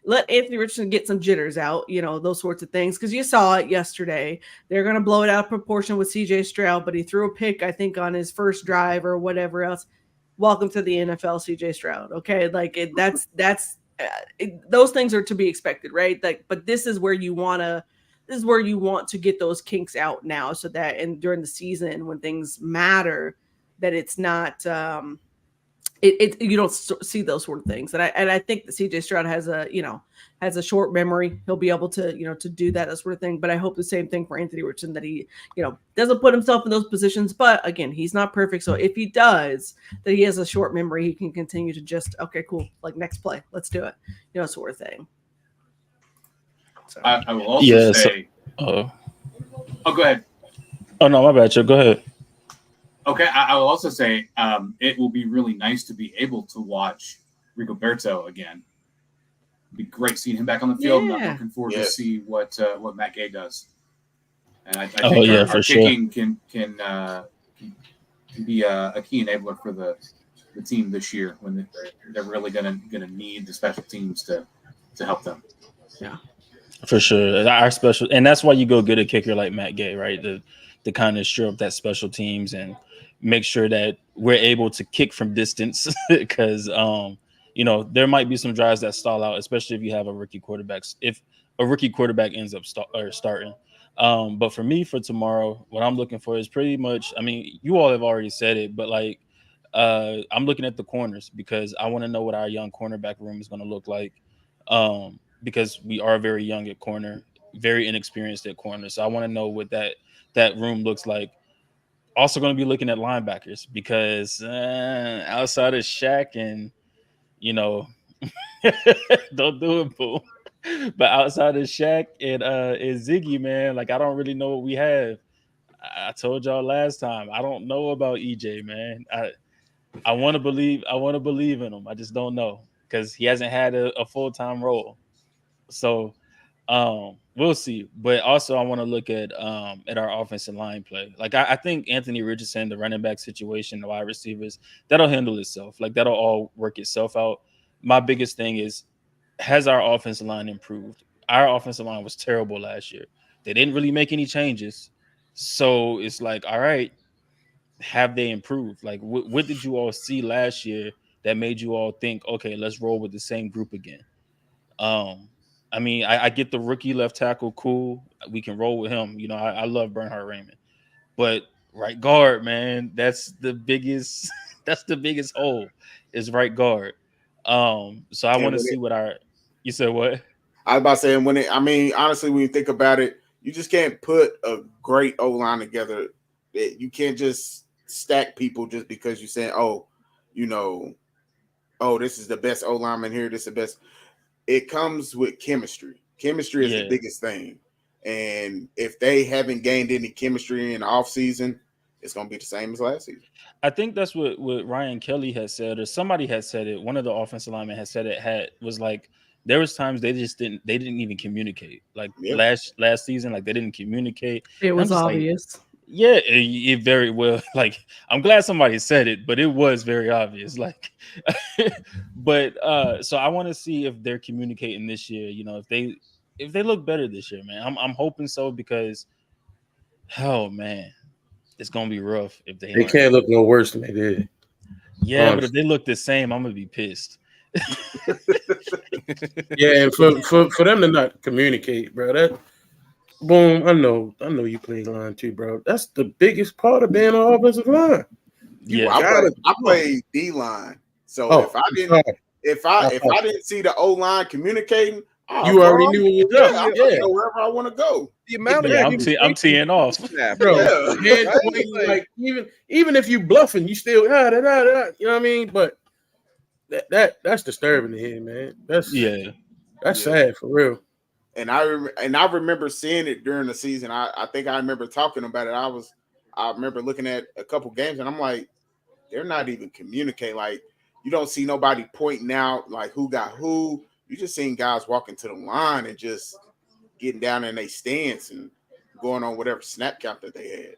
let Anthony Richardson get some jitters out, those sorts of things. Because you saw it yesterday. They're going to blow it out of proportion with CJ Stroud, but he threw a pick, I think, on his first drive or whatever else. Welcome to the NFL, CJ Stroud. Okay. Like those things are to be expected, right? Like, but this is where you want to get those kinks out now, so that, and during the season when things matter, that it's not, you don't see those sort of things. And I think that CJ Stroud has a short memory. He'll be able to, to do that sort of thing. But I hope the same thing for Anthony Richardson, that he, doesn't put himself in those positions. But again, he's not perfect. So if he does, that he has a short memory, he can continue to just, okay, cool. Like, next play, let's do it, sort of thing. So. I will also say, oh, go ahead. Oh no, my bad, Joe. Go ahead. Okay, I will also say it will be really nice to be able to watch Rigoberto again. It'd be great seeing him back on the field. Yeah. And I'm looking forward to see what Matt Gay does. And I think our kicking can be a key enabler for the team this year, when they're really gonna need the special teams to help them. Yeah, for sure. Our special, and that's why you go get a kicker like Matt Gay, right? To kind of stir up that special teams and make sure that we're able to kick from distance, because there might be some drives that stall out, especially if you have a rookie quarterback. If a rookie quarterback ends up starting. But for me, for tomorrow, what I'm looking for is pretty much, I mean, you all have already said it, but like I'm looking at the corners, because I want to know what our young cornerback room is going to look like, because we are very young at corner, very inexperienced at corner. So I want to know what that room looks like. Also going to be looking at linebackers, because outside of Shaq and, don't do it, boo. But outside of Shaq and Ziggy, man, like, I don't really know what we have. I told y'all last time, I don't know about EJ, man. I want to believe in him. I just don't know, because he hasn't had a full-time role. So we'll see. But also I want to look at our offensive line play. Like, I think Anthony Richardson, the running back situation, the wide receivers, that'll handle itself. Like, that'll all work itself out. My biggest thing is, has our offensive line improved? Our offensive line was terrible last year. They didn't really make any changes. So it's like, all right, have they improved? Like, what did you all see last year that made you all think, okay, let's roll with the same group again? I mean, I get the rookie left tackle, cool. We can roll with him. You know, I love Bernhard Raymond, but right guard, man, that's the biggest that's the biggest hole is right guard. So I want to see what you said what? I was about to say honestly, when you think about it, you just can't put a great O line together. You can't just stack people just because you're saying, this is the best O lineman here, this is the best. It comes with chemistry. Chemistry is the biggest thing. And if they haven't gained any chemistry in the offseason, it's going to be the same as last season. I think that's what Ryan Kelly had said, or somebody had said it. One of the offensive linemen had said it. Was like there was times they didn't even communicate. Like last season, like they didn't communicate. It was obvious. Like, yeah, it very well. Like I'm glad somebody said it, but it was very obvious. Like, but so I want to see if they're communicating this year. You know, if they look better this year, man. I'm hoping so because, oh man, it's gonna be rough if they can't look no worse than they did. Yeah, but if they look the same, I'm gonna be pissed. Yeah, and for them to not communicate, bro, that boom, I know you play line too, bro. That's the biggest part of being an offensive line. Yeah, I play D line, so if I didn't see the O line communicating, you already knew it was up. I'm gonna go wherever I want to go. The amount of I'm teeing off, bro. Like even if you bluffing, you still you know what I mean. But that's disturbing to hear, man. That's sad for real. And I remember seeing it during the season. I think I remember talking about it. I remember looking at a couple games, and I'm like, they're not even communicating. Like you don't see nobody pointing out like who got who. You just seen guys walking to the line and just getting down in their stance and going on whatever snap count that they had.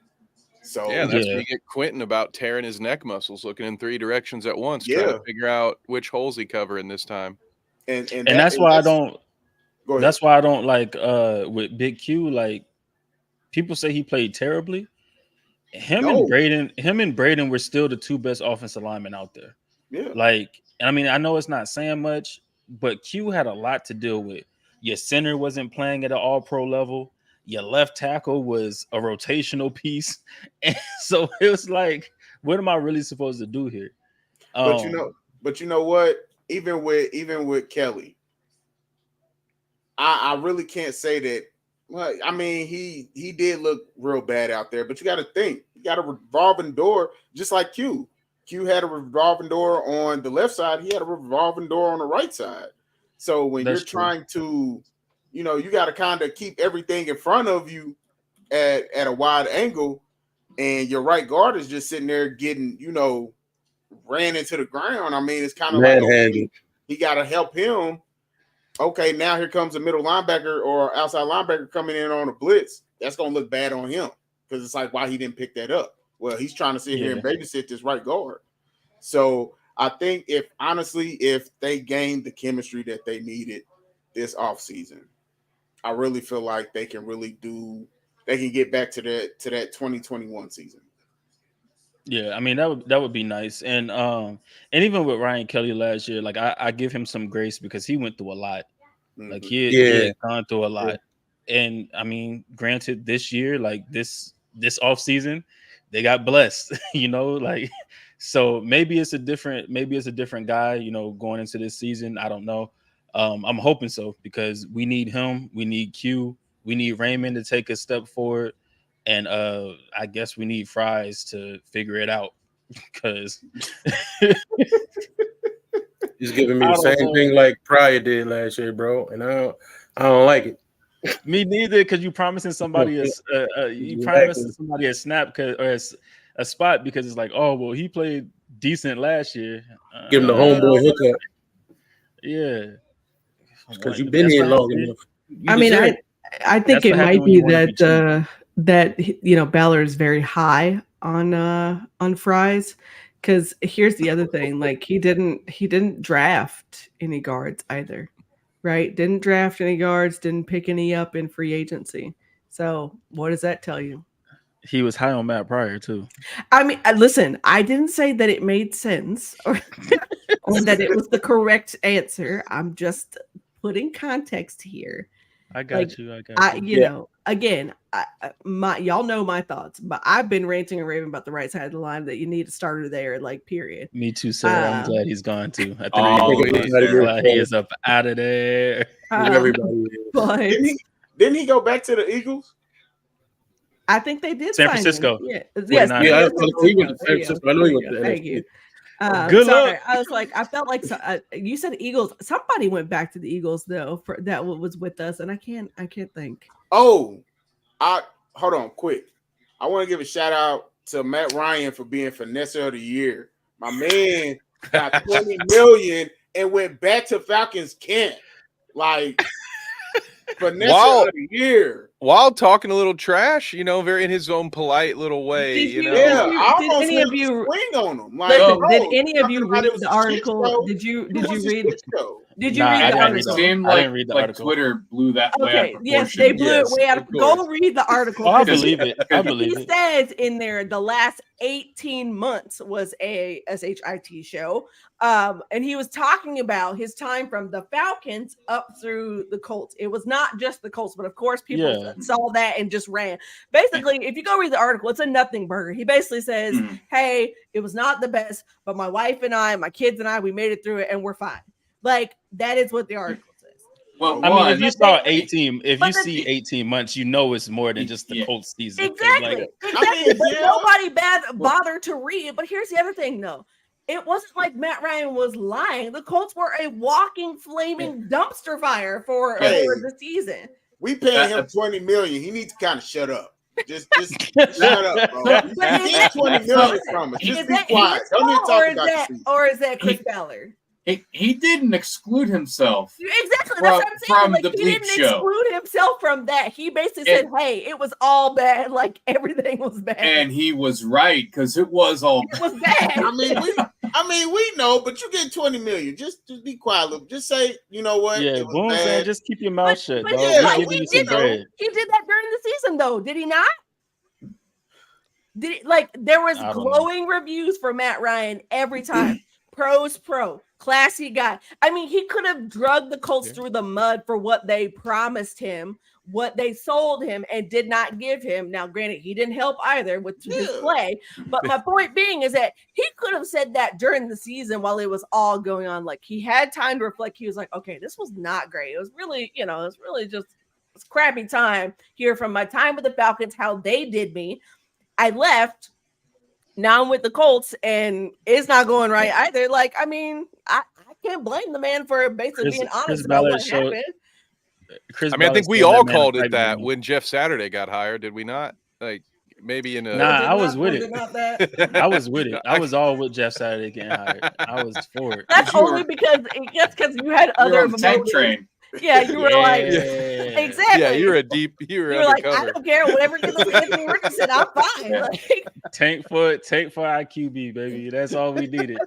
So that's where you get Quentin about tearing his neck muscles, looking in three directions at once, trying to figure out which holes he covering this time. And that's why I don't. That's why I don't like with Big Q. Like people say he played terribly. Him and Braden were still the two best offensive linemen out there. Yeah. Like, I mean, I know it's not saying much, but Q had a lot to deal with. Your center wasn't playing at an all-pro level. Your left tackle was a rotational piece. And so it was like, what am I really supposed to do here? But you know what? Even with Kelly, I really can't say that. Well, I mean, he did look real bad out there, but you got to think, you got a revolving door, just like Q. Q had a revolving door on the left side. He had a revolving door on the right side. So when you're trying to, you got to kind of keep everything in front of you at a wide angle, and your right guard is just sitting there getting, ran into the ground. I mean, it's kind of like he got to help him. Okay, now here comes a middle linebacker or outside linebacker coming in on a blitz. That's going to look bad on him because it's like, why he didn't pick that up? Well, he's trying to sit here and babysit this right guard. So I think if they gained the chemistry that they needed this offseason, I really feel like they can get back to that 2021 season. Yeah, I mean that would be nice. And even with Ryan Kelly last year, like I give him some grace because he went through a lot. Mm-hmm. Like he had gone through a lot. Yeah. And I mean, granted, this year, like this offseason, they got blessed, like so maybe it's a different guy, going into this season. I don't know. I'm hoping so because we need him, we need Q, we need Raymond to take a step forward. And I guess we need Fries to figure it out because he's giving me the same thing like Pryor did last year, bro. And I don't like it. Me neither, because you promising somebody a snap or a spot because it's like, oh well, he played decent last year. Give him the homeboy hookup. Yeah, because you've been here long enough. I mean, I think it might be that Ballard is very high on Fries, because here's the other thing, like he didn't draft any guards either, right? Didn't draft any guards, didn't pick any up in free agency. So what does that tell you? He was high on Matt Pryor too. I mean, listen, I didn't say that it made sense or that it was the correct answer. I'm just putting context here. I got you. You know, again, y'all know my thoughts, but I've been ranting and raving about the right side of the line that you need a starter there, like period. Me too, sir. I'm glad he's gone too. I Oh, he is up out of there. Everybody. But Didn't he go back to the Eagles? I think they did. San sign him. Francisco. Yes. Yeah, he went to San Francisco. I know he went to Thank you. Good sorry. luck. I was like, I felt like you said Eagles. Somebody went back to the Eagles though. For that was with us, and I can't think. Oh, hold on, quick. I want to give a shout out to Matt Ryan for being Finesser of the Year. My man got $20 million and went back to Falcons camp. Like Finesser of the Year. While talking a little trash, you know, very in his own polite little way. Did I did almost any went of you swing on him? Like, listen, bro, did any of you talking about read it was the a shit article? show. Did you It was a read? shit show. Did you Nah, read I the didn't read article? the Seemed I like, didn't read the article. Twitter blew that way out Okay, of yes, proportion. they blew Yes, it way out of of. Go course. read the article. Oh, I because believe it. I believe he it. says in there the last 18 months was a SHIT show. And he was talking about his time from the Falcons up through the Colts. It was not just the Colts, but of course people saw that and just ran. Basically, if you go read the article, it's a nothing burger. He basically says, hey, it was not the best, but my wife and I, my kids and I, we made it through it and we're fine. Like, that is what the article says. Well, I mean, if you saw 18, if but you see 18 months, you know it's more than just the Yeah. Colts season. Exactly. Like, I mean, But yeah. nobody bothered to read. But here's the other thing, though. It wasn't like Matt Ryan was lying. The Colts were a walking, flaming dumpster fire for the season. We paying him $20 million. He needs to kind of shut up. Just shut up, bro. But You is get that- $20 million from us. Is Just be that quiet. his Don't even fault, talk or is about that, the season. or is that Chris Ballard? he didn't exclude himself. Exactly. That's what I'm saying. From Like, the he Bleep didn't show. exclude himself from that. He basically said, hey, it was all bad. Like, everything was bad. And he was right, because it was all it was bad. I mean, we know, but you get $20 million. Just be quiet, look. Just say, you know what? yeah, it was boom, bad. saying just keep your mouth shut, dog. yeah, We're giving you some bread. He did that during the season, though, did he not? There was glowing reviews for Matt Ryan every time. Pro's pro, classy guy. I mean, he could have drugged the Colts through the mud for what they promised him, what they sold him, and did not give him. Now, granted, he didn't help either with his play. But my point being is that he could have said that during the season while it was all going on. Like, he had time to reflect. He was like, okay, this was not great. It was really, just it's crappy time here from my time with the Falcons, how they did me. I left. Now I'm with the Colts, and it's not going right either. Like, I mean, I can't blame the man for basically being honest about what happened. I think we all called it that when Jeff Saturday got hired, did we not? Like, maybe in a. Nah, I was with it. I was with it. I was all with Jeff Saturday getting hired. I was for it. That's only because you had other tank train. Yeah, you were like, exactly. Yeah, you were like, I don't care. Whatever gets us Anthony Richardson, I'm fine. Like, tank for IQB, baby. That's all we needed.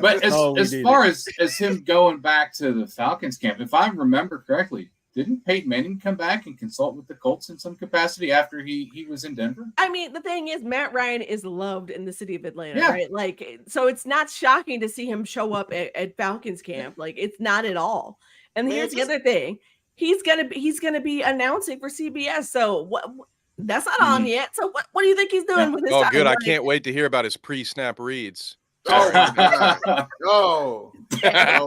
But as far as him going back to the Falcons camp, if I remember correctly, didn't Peyton Manning come back and consult with the Colts in some capacity after he was in Denver? I mean, the thing is, Matt Ryan is loved in the city of Atlanta, right? Like, so it's not shocking to see him show up at Falcons camp. Like, it's not at all. And here's the other thing: he's gonna be announcing for CBS. So what? That's not on yet. So what do you think he's doing with his time? Good! I can't wait to hear about his pre-snap reads. Oh my god! Oh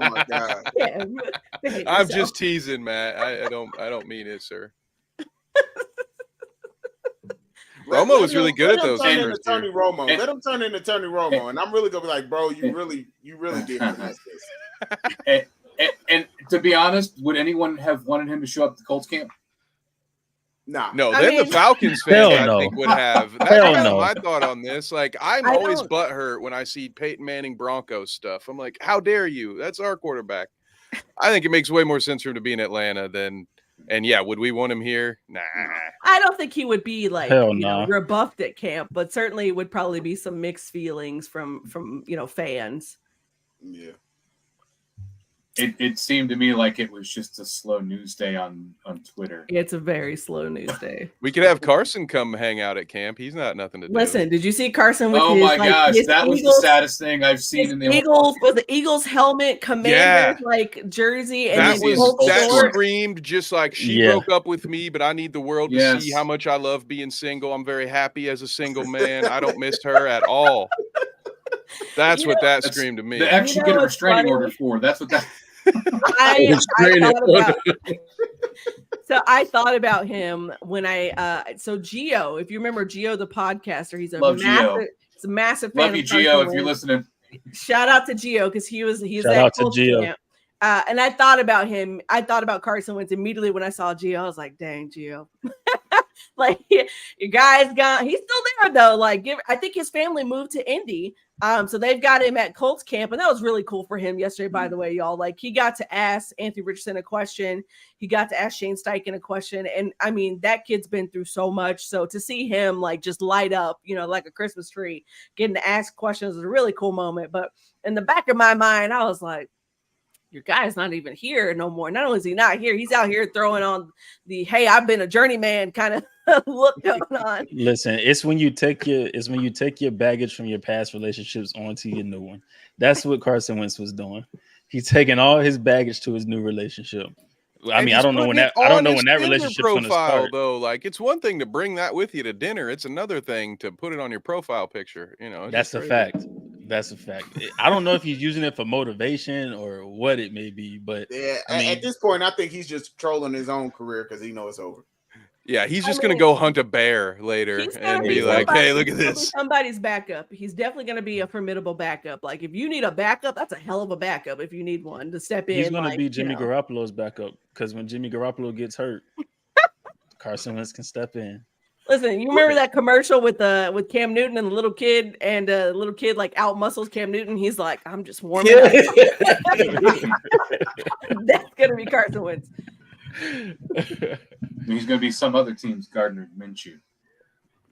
my god! Yeah, I'm just teasing, Matt. I don't mean it, sir. Romo was really good at those. Let him turn into Tony Romo, and I'm really gonna be like, bro, you really didn't miss this. And to be honest, would anyone have wanted him to show up at the Colts camp? Nah. No, the Falcons fans, I think, would have. That's my thought on this. Like, I'm always butthurt when I see Peyton Manning Broncos stuff. I'm like, how dare you? That's our quarterback. I think it makes way more sense for him to be in Atlanta than. And yeah, would we want him here? Nah. I don't think he would be like rebuffed at camp, but certainly would probably be some mixed feelings from fans. Yeah. It seemed to me like it was just a slow news day on Twitter. It's a very slow news day. We could have Carson come hang out at camp. He's not nothing to do. Listen, did you see Carson with Oh his, my gosh, his that was the saddest thing I've seen in the Eagles with the Eagles helmet, Commanders jersey, and that then that shorts. screamed just like she broke up with me, but I need the world to see how much I love being single. I'm very happy as a single man. I don't miss her at all. That's what that screamed to me. They actually get a restraining order for. That's what that. I thought about him when so Gio, if you remember Gio the podcaster, he's a massive fan. Love you, Gio, if you're listening. Shout out to Gio because he's shout out to Gio. Camp. And I thought about him. I thought about Carson Wentz immediately when I saw Gio. I was like, dang, Gio. Like, your guy's gone. He's still there though. Like, I think his family moved to Indy. So they've got him at Colts camp, and that was really cool for him yesterday, by the way, y'all. Like, he got to ask Anthony Richardson a question. He got to ask Shane Steichen a question. And I mean, that kid's been through so much. So to see him like just light up, like a Christmas tree, getting to ask questions is a really cool moment. But in the back of my mind, I was like, your guy's not even here no more. Not only is he not here, he's out here throwing on the, hey, I've been a journeyman kind of look going on. Listen, it's when you take your baggage from your past relationships onto your new one. That's what Carson Wentz was doing. He's taking all his baggage to his new relationship. I mean, I don't know when that relationship's going to start. Though, like, it's one thing to bring that with you to dinner. It's another thing to put it on your profile picture. That's a fact. That's a fact. I don't know if he's using it for motivation or what it may be, but yeah, at this point, I think he's just trolling his own career because he knows it's over. Yeah, he's just going to go hunt a bear later and be like, hey, look at this. Somebody's backup. He's definitely going to be a formidable backup. Like, if you need a backup, that's a hell of a backup if you need one to step in. He's going to be Jimmy Garoppolo's backup because when Jimmy Garoppolo gets hurt, Carson Wentz can step in. Listen, you remember that commercial with Cam Newton and the little kid, and the little kid like out muscles Cam Newton? He's like, I'm just warming up. That's going to be Carson Wentz. He's going to be some other team's Gardner Minshew.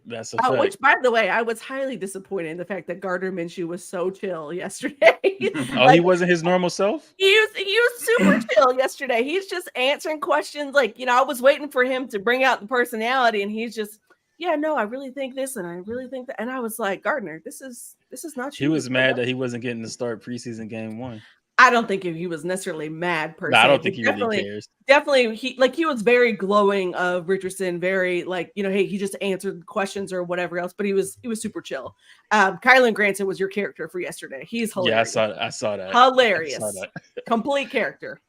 That's a fact. Which, by the way, I was highly disappointed in the fact that Gardner Minshew was so chill yesterday. He wasn't his normal self? He was super chill yesterday. He's just answering questions. Like, I was waiting for him to bring out the personality, and he's just, yeah, no, I really think this, and I really think that. And I was like, Gardner, this is not you. He was mad that he wasn't getting to start preseason game 1. I don't think he was necessarily mad per se. I don't think he really cares. Definitely, he was very glowing of Richardson, very like, hey, he just answered questions or whatever else, but he was super chill. Kylan Granson was your character for yesterday. He's hilarious. Yeah, I saw that. Hilarious. I saw that. Complete character.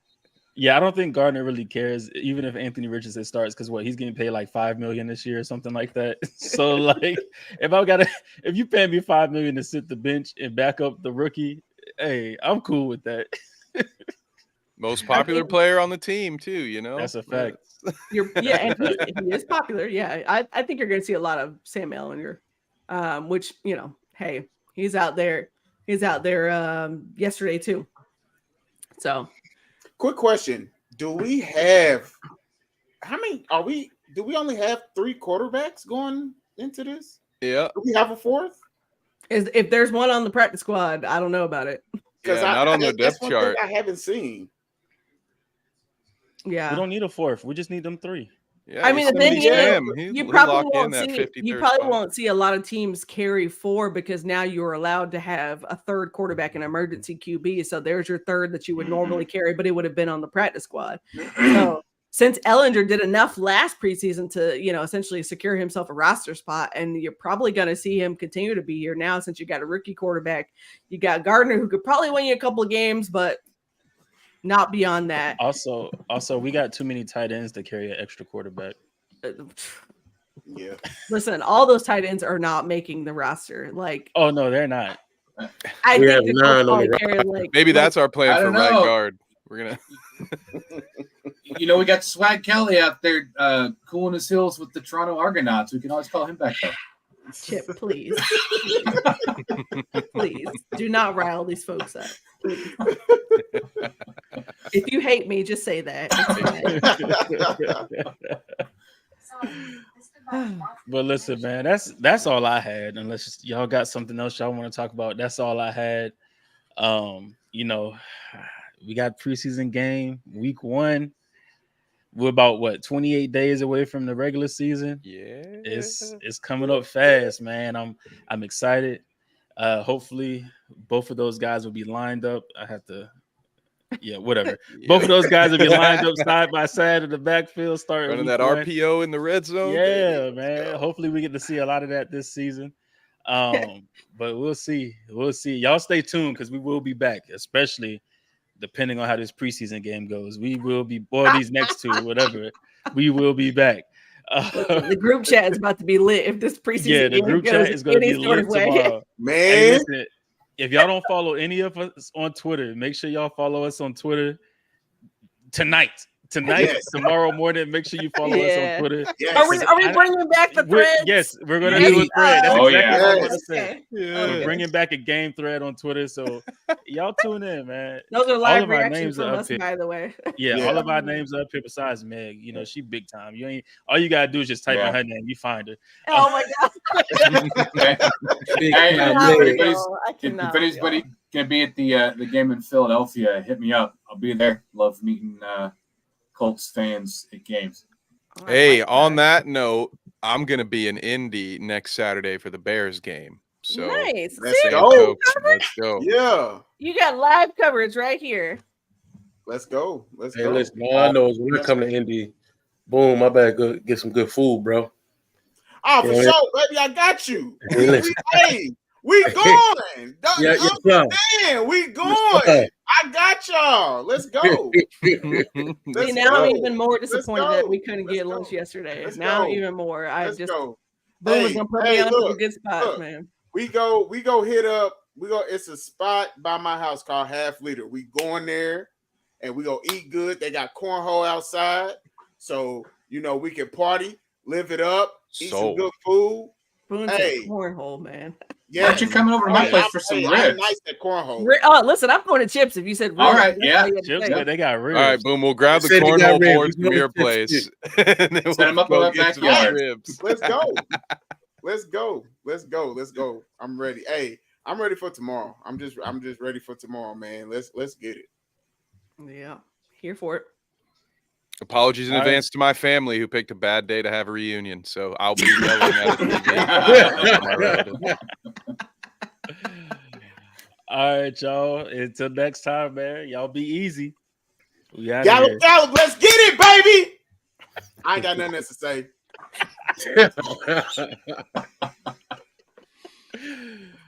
Yeah, I don't think Gardner really cares, even if Anthony Richardson starts, because he's getting paid like $5 million this year or something like that. So like, if you pay me $5 million to sit the bench and back up the rookie, hey, I'm cool with that. Most popular player on the team, too, That's a fact. And he is popular. Yeah, I think you're going to see a lot of Sam Ehlinger, which, hey, he's out there. He's out there yesterday, too. So, quick question. Do we have do we only have 3 quarterbacks going into this? Yeah. Do we have a 4th? If there's one on the practice squad, I don't know about it. Because not on the depth chart. I haven't seen. Yeah, we don't need a 4th. We just need them 3. Yeah, I mean, the thing is, you probably won't see a lot of teams carry 4 because now you're allowed to have a 3rd quarterback and emergency QB. So there's your 3rd that you would normally carry, but it would have been on the practice squad. So since Ehlinger did enough last preseason to, essentially secure himself a roster spot, and you're probably going to see him continue to be here now since you got a rookie quarterback. You got Gardner, who could probably win you a couple of games, but not beyond that. Also, we got too many tight ends to carry an extra quarterback. Yeah. Listen, all those tight ends are not making the roster. Like, oh no, they're not. I think maybe that's our plan for right guard. We're gonna. We got Swag Kelly out there cooling his heels with the Toronto Argonauts. We can always call him back up. Chip, please. Please do not rile these folks up. Please. If you hate me, just say that. But listen, man, that's all I had. Unless y'all got something else y'all want to talk about, that's all I had. we got preseason game week 1. We're about 28 days away from the regular season. Yeah, It's coming up fast, man. I'm excited. Hopefully both of those guys will be lined up. I have to, whatever. Both of those guys will be lined up side by side in the backfield, starting running week that 1. RPO in the red zone. Yeah, man. Hopefully we get to see a lot of that this season. But we'll see. We'll see. Y'all stay tuned because we will be back, especially depending on how this preseason game goes. We will be, these next 2, whatever. We will be back. The group chat is about to be lit if this preseason the group chat is going to be lit tomorrow. Man, Hey, listen, if y'all don't follow any of us on Twitter, make sure y'all follow us on Twitter tonight, tomorrow morning. Make sure you follow us on Twitter. Yes. Are we bringing back the thread? Yes, we're going to do a thread. That's exactly what I'm going to say. Okay. We're bringing back a game thread on Twitter, so y'all tune in, man. Those are All live of our reactions names from are up us, here. by the way. Yeah, all of our names are up here besides Meg. You know, she big time. All you gotta do is just type in her name, you find her. Oh my god! If anybody can be at the game in Philadelphia, hit me up. I'll be there. Love meeting Colts fans at games. Hey, on that note, I'm gonna be in Indy next Saturday for the Bears game. So nice. Let's go. Let's go. Yeah. You got live coverage right here. Let's go. Let's Hey, go. listen, all I know is when I come to Indy, boom, I better go get some good food, bro. Oh, for Yeah. sure, baby. I got you. Hey, listen. We going. Yeah, Man, we going. I got y'all. Let's go. See, now I'm even more disappointed that we couldn't get lunch go. yesterday. Let's now go. even more. Let's go. Boom is gonna put me on look, some good spots, look. man. We go hit up. It's a spot by my house called Half Liter. We going there and we go eat good. They got cornhole outside. So, we can party, live it up, eat some good food. Boom's a cornhole, man. Yeah. Why don't you come over to my place for some ribs? I'm nice at cornhole. Oh, listen, I'm going to Chips if you said ribs. All right, Chips, they got ribs. All right, boom. We'll grab the Said he got cornhole ribs. boards from your place. And then Set 'em up go in the get some backyard. ribs. Let's go. Let's go. I'm ready. Hey, I'm ready for tomorrow. I'm just ready for tomorrow, man. Let's get it. Yeah, here for it. Apologies in advance to my family who picked a bad day to have a reunion. So I'll be yelling at the All right, y'all. Until next time, man. Y'all be easy. Let's get it, baby. I ain't got nothing else to say.